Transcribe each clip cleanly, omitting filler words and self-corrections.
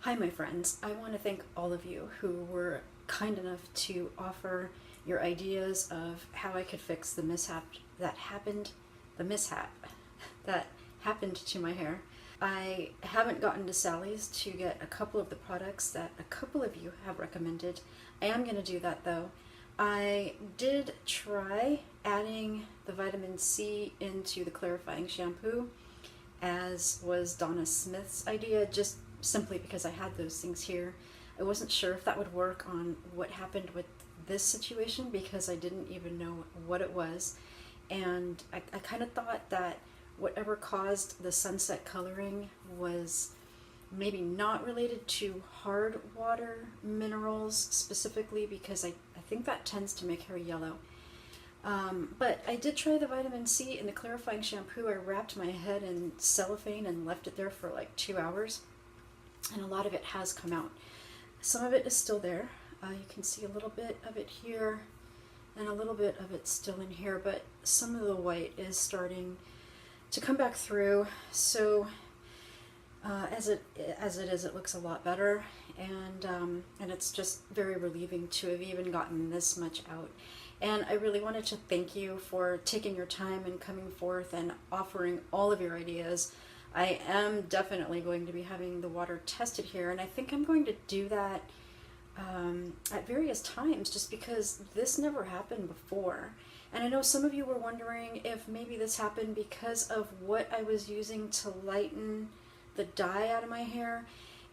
Hi my friends, I want to thank all of you who were kind enough to offer your ideas of how I could fix the mishap that happened to my hair. I haven't gotten to Sally's to get a couple of the products that a couple of you have recommended. I am going to do that though. I did try adding the vitamin C into the clarifying shampoo, as was Donna Smith's idea, just simply because I had those things here. I wasn't sure if that would work on what happened with this situation because I didn't even know what it was. And I kind of thought that whatever caused the sunset coloring was maybe not related to hard water minerals specifically, because I think that tends to make hair yellow. But I did try the vitamin C in the clarifying shampoo. I wrapped my head in cellophane and left it there for like 2 hours, and a lot of it has come out. Some of it is still there. You can see a little bit of it here and a little bit of it still in here, but some of the white is starting to come back through. So as it is, it looks a lot better, and it's just very relieving to have even gotten this much out. And I really wanted to thank you for taking your time and coming forth and offering all of your ideas. I am definitely going to be having the water tested here, and I think I'm going to do that at various times just because this never happened before. And I know some of you were wondering if maybe this happened because of what I was using to lighten the dye out of my hair.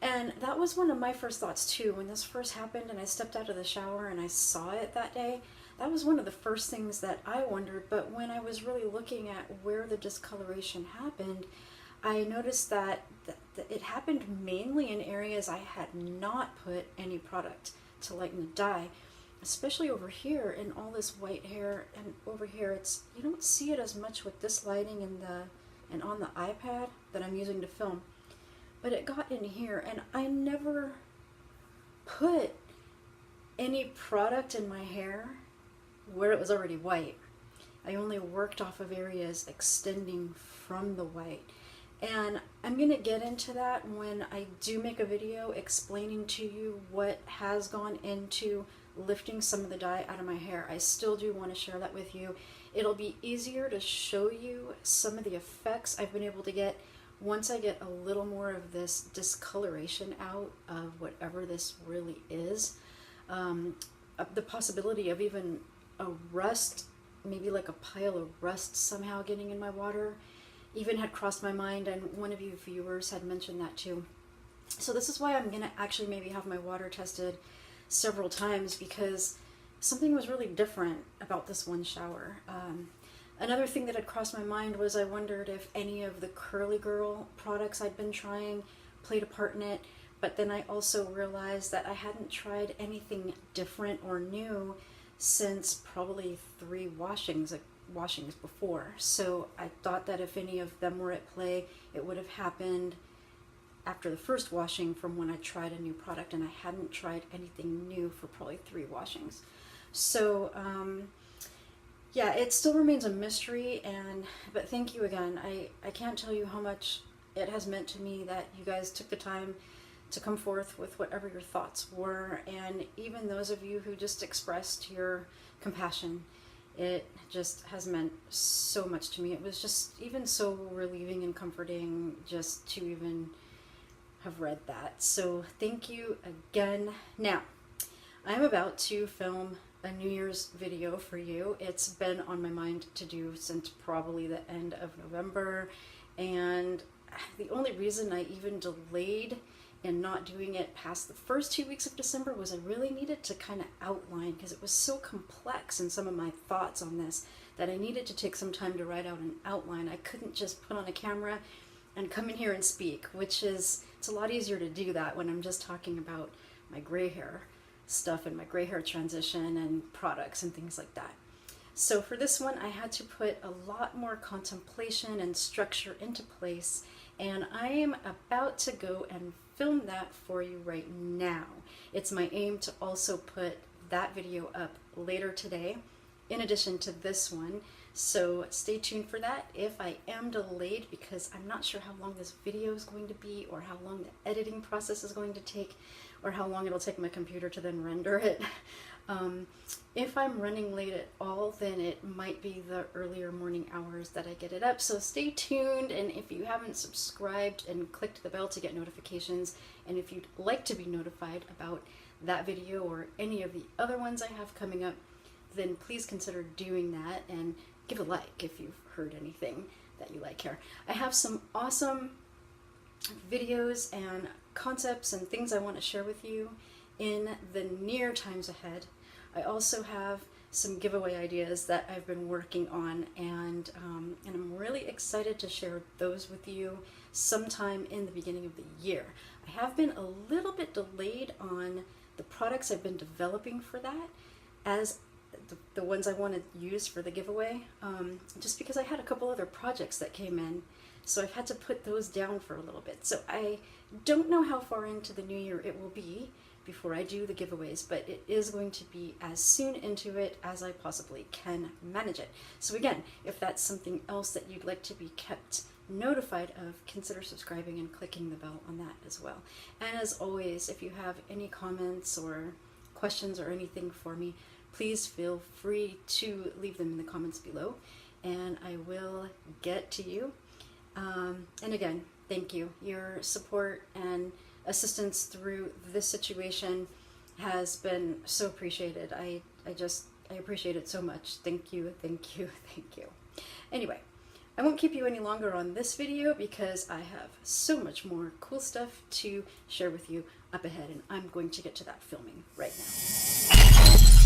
And that was one of my first thoughts too. When this first happened and I stepped out of the shower and I saw it that day, that was one of the first things that I wondered. But when I was really looking at where the discoloration happened, I noticed that it happened mainly in areas I had not put any product to lighten the dye, especially over here in all this white hair. And over here, you don't see it as much with this lighting and on the iPad that I'm using to film, but it got in here, and I never put any product in my hair where it was already white. I only worked off of areas extending from the white. And I'm going to get into that when I do make a video explaining to you what has gone into lifting some of the dye out of my hair. I still do want to share that with you. It'll be easier to show you some of the effects I've been able to get once I get a little more of this discoloration out of whatever this really is. The possibility of even a rust, maybe like a pile of rust somehow getting in my water, even had crossed my mind, and one of you viewers had mentioned that too. So this is why I'm going to actually maybe have my water tested several times, because something was really different about this one shower. Another thing that had crossed my mind was I wondered if any of the Curly Girl products I'd been trying played a part in it, but then I also realized that I hadn't tried anything different or new since probably 3 washings before. So I thought that if any of them were at play, it would have happened after the first washing from when I tried a new product, and I hadn't tried anything new for probably 3 washings. So yeah, it still remains a mystery, but thank you again. I can't tell you how much it has meant to me that you guys took the time to come forth with whatever your thoughts were, and even those of you who just expressed your compassion. It just has meant so much to me. It was just even so relieving and comforting just to even have read that. So thank you again. Now, I'm about to film a New Year's video for you. It's been on my mind to do since probably the end of November, and the only reason I even delayed in not doing it past the first 2 weeks of December was I really needed to kind of outline, because it was so complex in some of my thoughts on this that I needed to take some time to write out an outline. I couldn't just put on a camera and come in here and speak, it's a lot easier to do that when I'm just talking about my gray hair stuff and my gray hair transition and products and things like that. So for this one, I had to put a lot more contemplation and structure into place, and I am about to go and film that for you right now. It's my aim to also put that video up later today, in addition to this one, So stay tuned for that. If I am delayed, because I'm not sure how long this video is going to be, or how long the editing process is going to take, or how long it'll take my computer to then render it. If I'm running late at all, then it might be the earlier morning hours that I get it up. So stay tuned, and if you haven't subscribed and clicked the bell to get notifications, and if you'd like to be notified about that video or any of the other ones I have coming up, then please consider doing that, and give a like if you've heard anything that you like here. I have some awesome videos and concepts and things I want to share with you in the near times ahead. I also have some giveaway ideas that I've been working on, and I'm really excited to share those with you sometime in the beginning of the year. I have been a little bit delayed on the products I've been developing for that, as the ones I want to use for the giveaway, just because I had a couple other projects that came in, so I've had to put those down for a little bit. So I don't know how far into the new year it will be before I do the giveaways, but it is going to be as soon into it as I possibly can manage it. So again, if that's something else that you'd like to be kept notified of, consider subscribing and clicking the bell on that as well. And as always, if you have any comments or questions or anything for me, please feel free to leave them in the comments below, and I will get to you. And again, thank you. Your support and assistance through this situation has been so appreciated. I appreciate it so much. Thank you, thank you, thank you. Anyway, I won't keep you any longer on this video, because I have so much more cool stuff to share with you up ahead, and I'm going to get to that filming right now.